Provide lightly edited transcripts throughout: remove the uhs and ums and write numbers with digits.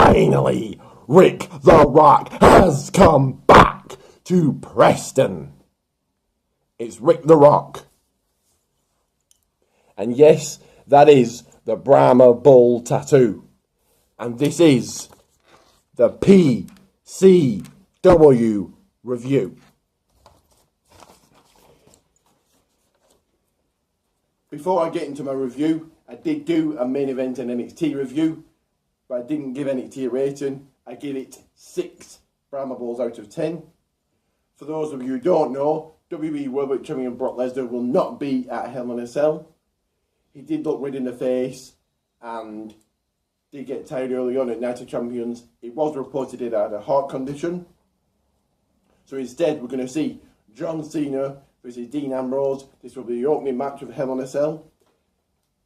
finally, Rick the Rock has come back to Preston. It's Rick the Rock. And yes, that is the Brahma Bull tattoo. And this is the PCW review. Before I get into my review, I did do a main event and NXT review, but I didn't give NXT a rating. I give it 6 Brahma Bulls out of 10. For those of you who don't know, WWE World Champion Brock Lesnar will not be at Hell in a Cell. He did look red in the face and did get tired early on at Night of Champions. It was reported he had a heart condition. So instead, we're going to see John Cena versus Dean Ambrose. This will be the opening match of Hell in a Cell.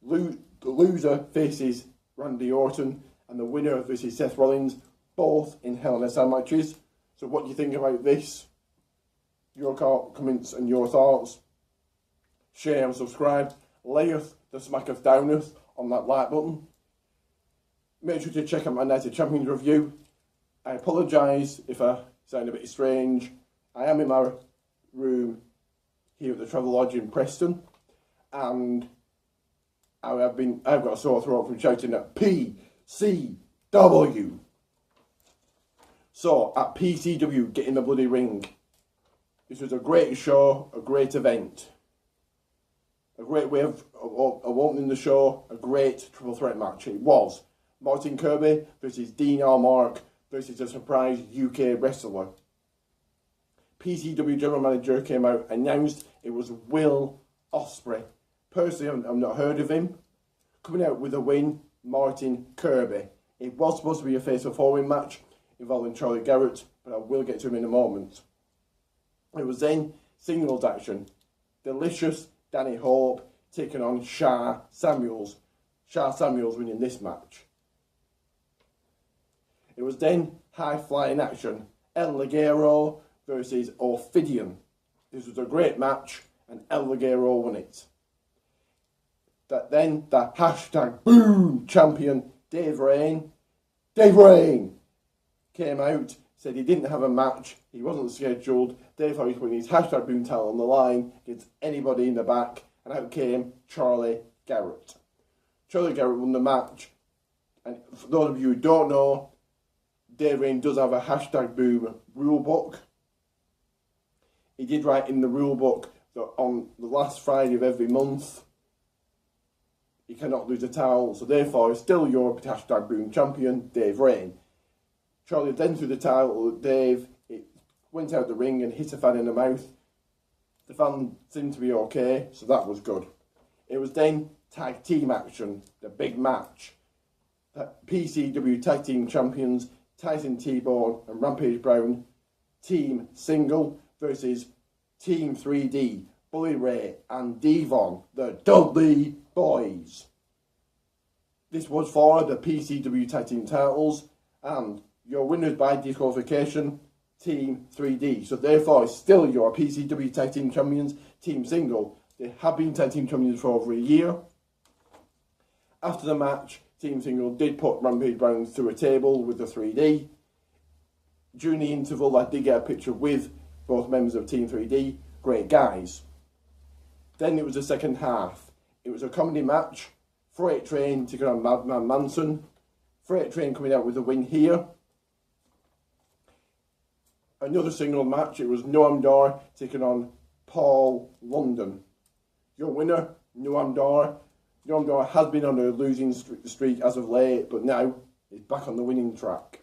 The loser faces Randy Orton, and the winner versus Seth Rollins, both in Hell in a Cell matches. So what do you think about this? Your comments and your thoughts. Share and subscribe. Layeth the smacketh downeth on that like button. Make sure to check out my Night of Champions review. I apologise if I sound a bit strange. I am in my room here at the Travel Lodge in Preston, and I've got a sore throat from shouting at PCW. So at PCW, get in the bloody ring. This was a great show, a great event. A great way of opening the show, a great triple threat match. It was Martin Kirby versus Dean Allmark versus a surprise UK wrestler. PCW General Manager came out, announced it was Will Ospreay. Personally, I've not heard of him. Coming out with a win, Martin Kirby. It was supposed to be a Fatal 4-Way match involving Charlie Garrett, but I will get to him in a moment. It was then singles action. Delicious Danny Hope taking on Sha Samuels. Sha Samuels winning this match. It was then high-flying action. El Ligero versus Ophidian. This was a great match, and El Ligero won it. Then the hashtag boom champion Dave Rain came out, said he didn't have a match, he wasn't scheduled. Therefore, he's putting his hashtag boom title on the line against anybody in the back, and out came Charlie Garrett. Charlie Garrett won the match, and for those of you who don't know, Dave Rain does have a hashtag boom rule book. He did write in the rule book that on the last Friday of every month, he cannot lose a towel, so therefore he's still your hashtag boom champion, Dave Rain. Charlie then threw the title at Dave. It went out the ring and hit a fan in the mouth. The fan seemed to be okay, so that was good. It was then tag team action, the big match. PCW Tag Team Champions, Tyson T-Bone and Rampage Brown, Team Single versus Team 3D, Bully Ray and Devon, the Dudley Boys. This was for the PCW Tag Team titles, and your winners by disqualification, Team 3D. So therefore, it's still your PCW Tag Team Champions, Team Single. They have been Tag Team Champions for over a year. After the match, Team Single did put Rampage Brown through a table with the 3D. During the interval, I did get a picture with both members of Team 3D. Great guys. Then it was the second half. It was a comedy match. Freight Train taking on Madman Manson. Freight Train coming out with a win here. Another single match. It was Noam Dar taking on Paul London. Your winner, Noam Dar. Noam Dar has been on a losing streak as of late, but now he's back on the winning track.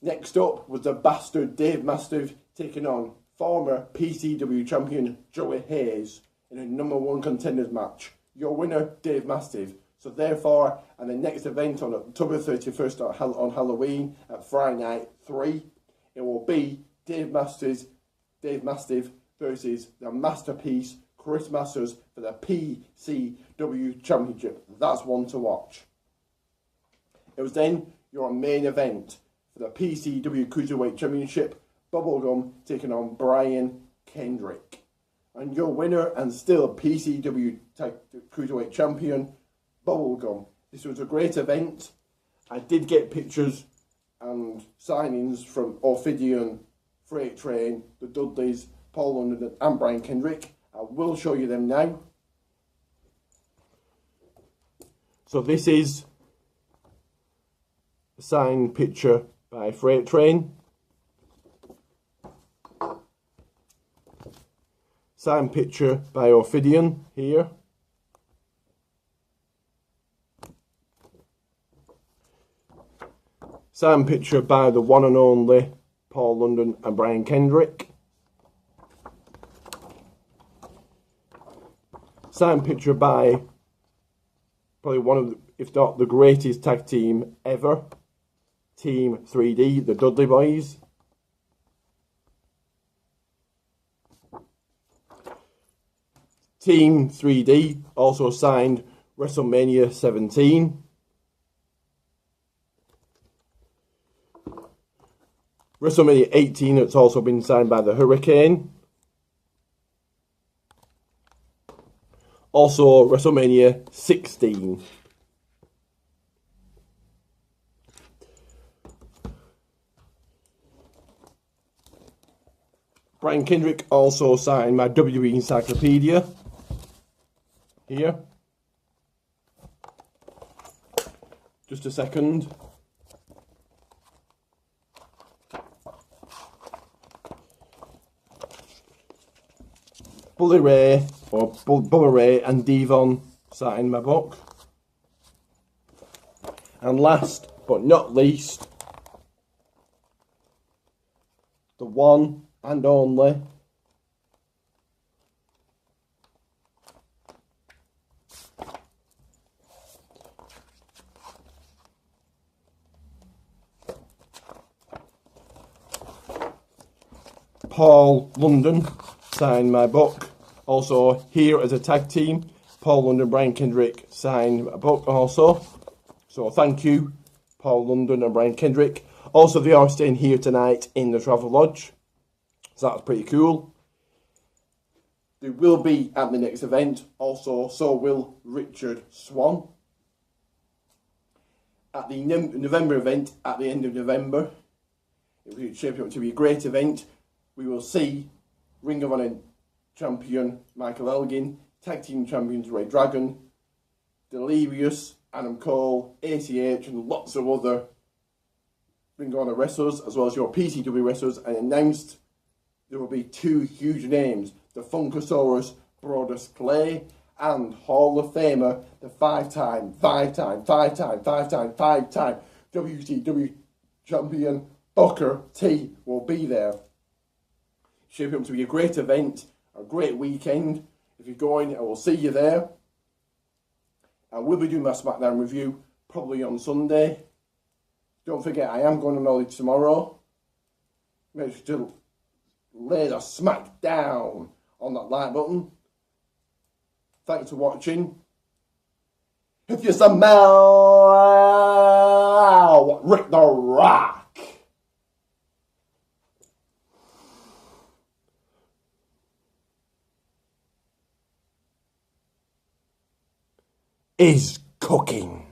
Next up was the bastard Dave Mastiff taking on former PCW champion Joey Hayes in a #1 contenders match. Your winner, Dave Mastiff. So therefore, and the next event on October 31st on Halloween at Friday Night 3, it will be Dave Mastiff versus the Masterpiece Chris Masters for the PCW Championship. That's one to watch. It was then your main event for the PCW Cruiserweight Championship, Bubblegum taking on Brian Kendrick. And your winner and still PCW Cruiserweight Champion, Bubblegum. This was a great event. I did get pictures and signings from Ophidian, Freight Train, the Dudleys, Paul London and Brian Kendrick. I will show you them now. So this is a signed picture by Freight Train. Signed picture by Ophidian here. Signed picture by the one and only Paul London and Brian Kendrick. Signed picture by probably one of the, if not the greatest tag team ever, Team 3D, the Dudley Boys. Team 3D also signed WrestleMania 17. WrestleMania 18, it's also been signed by the Hurricane. Also WrestleMania 16. Brian Kendrick also signed my WWE Encyclopedia here. Just a second. Bully Ray, or Bubba Ray and Devon signed my book. And last but not least, the one and only Paul London signed my book. Also here as a tag team, Paul London, Brian Kendrick signed my book also. So thank you, Paul London and Brian Kendrick. Also, they are staying here tonight in the Travelodge. So that's pretty cool. They will be at the next event. Also, so will Richard Swan. At the November event, at the end of November, it will shape up to be a great event. We will see Ring of Honor champion Michael Elgin, tag team champions Ray Dragon, Delirious, Adam Cole, ACH, and lots of other Ring of Honor wrestlers, as well as your PCW wrestlers. And announced there will be two huge names: the Funkasaurus Brodus Clay and Hall of Famer, the five-time WCW champion Booker T will be there. Shaping up to be a great event, a great weekend. If you're going, I will see you there. I will be doing my SmackDown review probably on Sunday. Don't forget, I am going to Knowledge tomorrow. Make sure to lay the smack down on that like button. Thanks for watching. If you smell Rick the Rock is cooking.